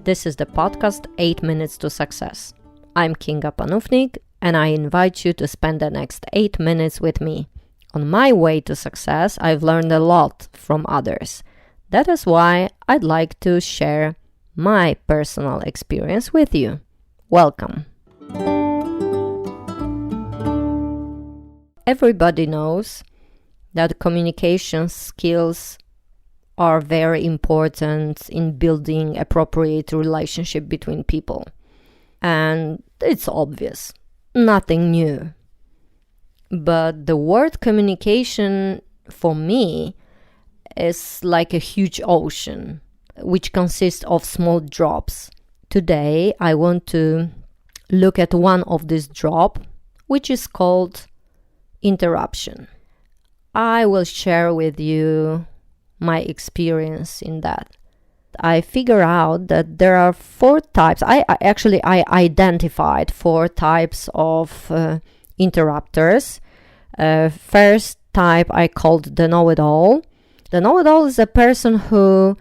This is the podcast 8 Minutes to Success. I'm Kinga Panufnik, and I invite you to spend the next 8 minutes with me. On my way to success, I've learned a lot from others. That is why I'd like to share my personal experience with you. Welcome. Everybody knows that communication skills are very important in building appropriate relationship between people. And it's obvious, nothing new. But the word communication for me is like a huge ocean, which consists of small drops. Today, I want to look at one of these drops, which is called interruption. I will share with you my experience in that. I figure out that there are 4 types. I identified 4 types of interrupters. First type I called the know-it-all. The know-it-all is a person who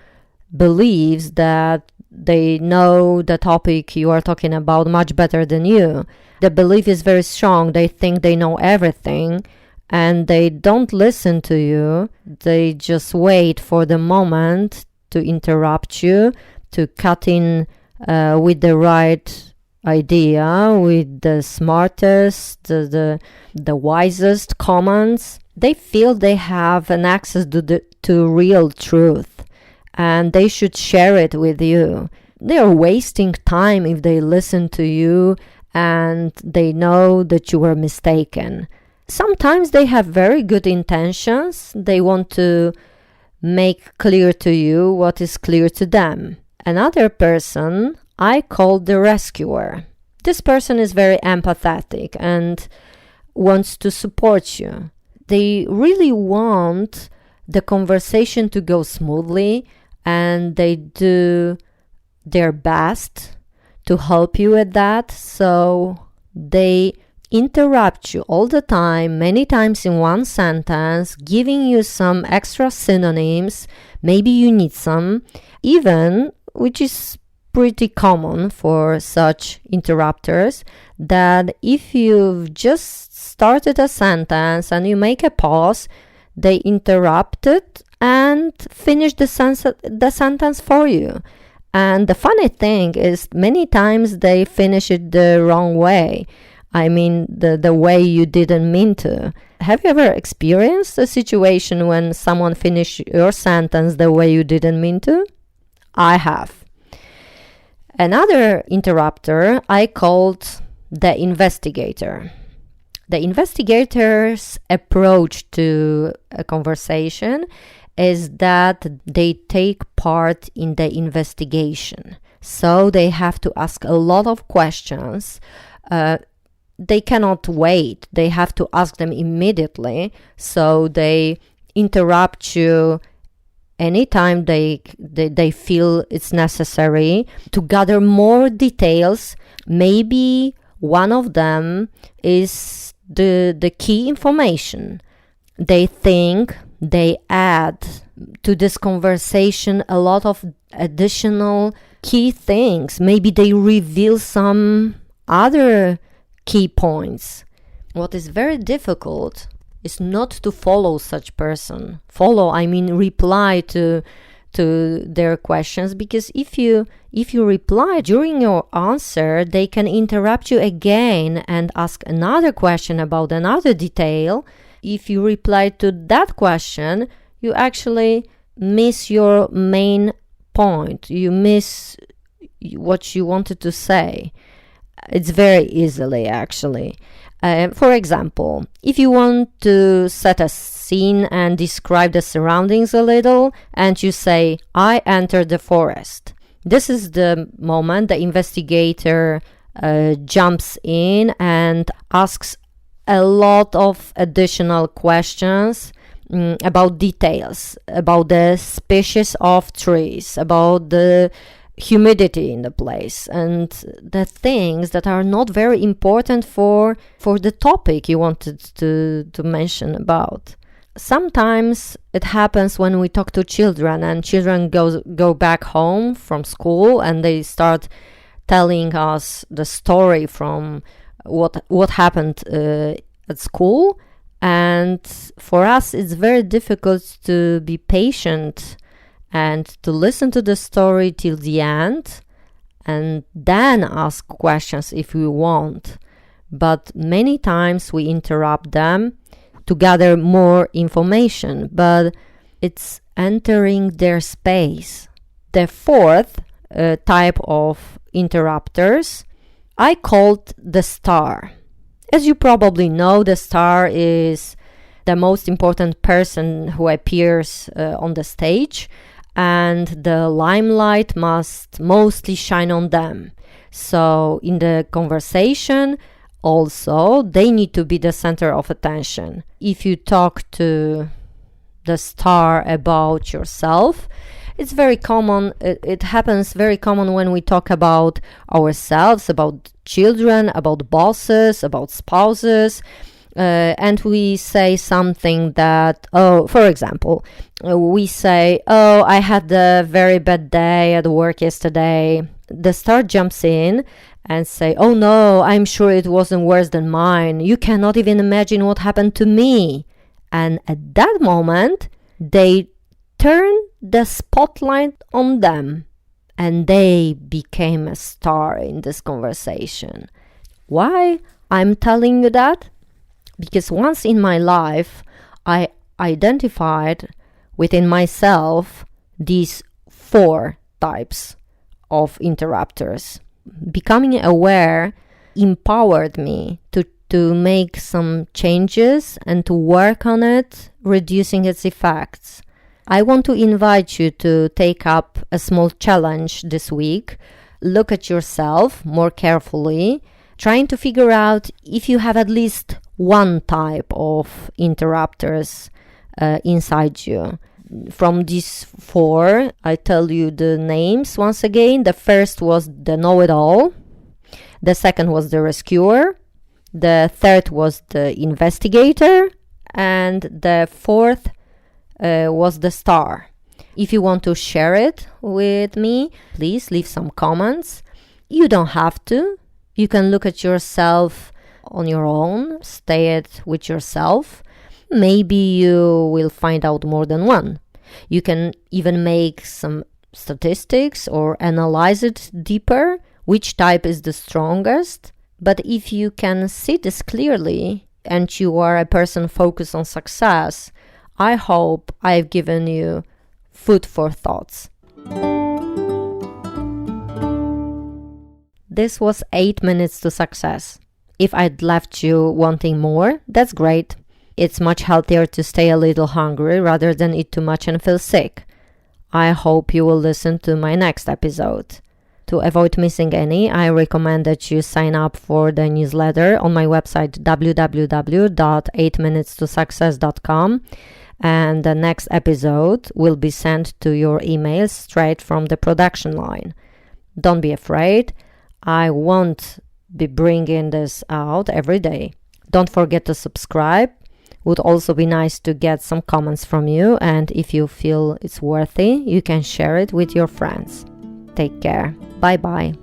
believes that they know the topic you are talking about much better than you. The belief is very strong. They think they know everything, and they don't listen to you. They just wait for the moment to interrupt you, to cut in with the right idea, with the smartest, the wisest comments. They feel they have an access to real truth, and they should share it with you. They are wasting time if they listen to you and they know that you were mistaken. Sometimes they have very good intentions. They want to make clear to you what is clear to them. Another person I call the rescuer. This person is very empathetic and wants to support you. They really want the conversation to go smoothly, and they do their best to help you with that. So they interrupt you all the time, many times in one sentence, giving you some extra synonyms. Maybe you need some, even, which is pretty common for such interrupters, that if you've just started a sentence and you make a pause, they interrupt it and finish the sentence for you. And the funny thing is, many times they finish it the wrong way. I mean, the way you didn't mean to. Have you ever experienced a situation when someone finished your sentence the way you didn't mean to? I have. Another interrupter I called the investigator. The investigator's approach to a conversation is that they take part in the investigation. So they have to ask a lot of questions. They cannot wait. They have to ask them immediately. So they interrupt you anytime they feel it's necessary to gather more details. Maybe one of them is the key information. They think they add to this conversation a lot of additional key things. Maybe they reveal some other key points. What is very difficult is not to follow such person. Follow, I mean reply to their questions, because if you reply during your answer, they can interrupt you again and ask another question about another detail. If you reply to that question, you actually miss your main point. You miss what you wanted to say. It's very easily, actually. For example, if you want to set a scene and describe the surroundings a little, and you say, I entered the forest. This is the moment the investigator jumps in and asks a lot of additional questions about details, about the species of trees, about the humidity in the place, and the things that are not very important for the topic you wanted to mention about. sometimes it happens when we talk to children, and children go back home from school and they start telling us the story from what happened at school. And for us, it's very difficult to be patient and to listen to the story till the end and then ask questions if we want. But many times we interrupt them to gather more information, but it's entering their space. The fourth type of interrupters I called the star. As you probably know, the star is the most important person who appears on the stage, and the limelight must mostly shine on them. So in the conversation, also, they need to be the center of attention. If you talk to the star about yourself, it's very common. It happens very common when we talk about ourselves, about children, about bosses, about spouses, and we say something that, for example, we say, I had a very bad day at work yesterday. The star jumps in and say, oh no, I'm sure it wasn't worse than mine. You cannot even imagine what happened to me. And at that moment, they turn the spotlight on them and they became a star in this conversation. Why I'm telling you that? Because once in my life, I identified within myself these 4 types of interrupters. Becoming aware empowered me to make some changes and to work on it, reducing its effects. I want to invite you to take up a small challenge this week. Look at yourself more carefully, trying to figure out if you have at least one type of interrupters inside you. From these 4, I tell you the names once again. The first was the know-it-all. The second was the rescuer. The third was the investigator. And the fourth was the star. If you want to share it with me, please leave some comments. You don't have to. You can look at yourself on your own, stay it with yourself. Maybe you will find out more than one. You can even make some statistics or analyze it deeper, which type is the strongest. But if you can see this clearly and you are a person focused on success, I hope I've given you food for thoughts. This was 8 minutes to success. If I'd left you wanting more, that's great. It's much healthier to stay a little hungry rather than eat too much and feel sick. I hope you will listen to my next episode. To avoid missing any, I recommend that you sign up for the newsletter on my website www.8minutestosuccess.com, and the next episode will be sent to your email straight from the production line. Don't be afraid. I won't be bringing this out every day. Don't forget to subscribe. Would also be nice to get some comments from you, and if you feel it's worthy, you can share it with your friends. Take care. Bye bye.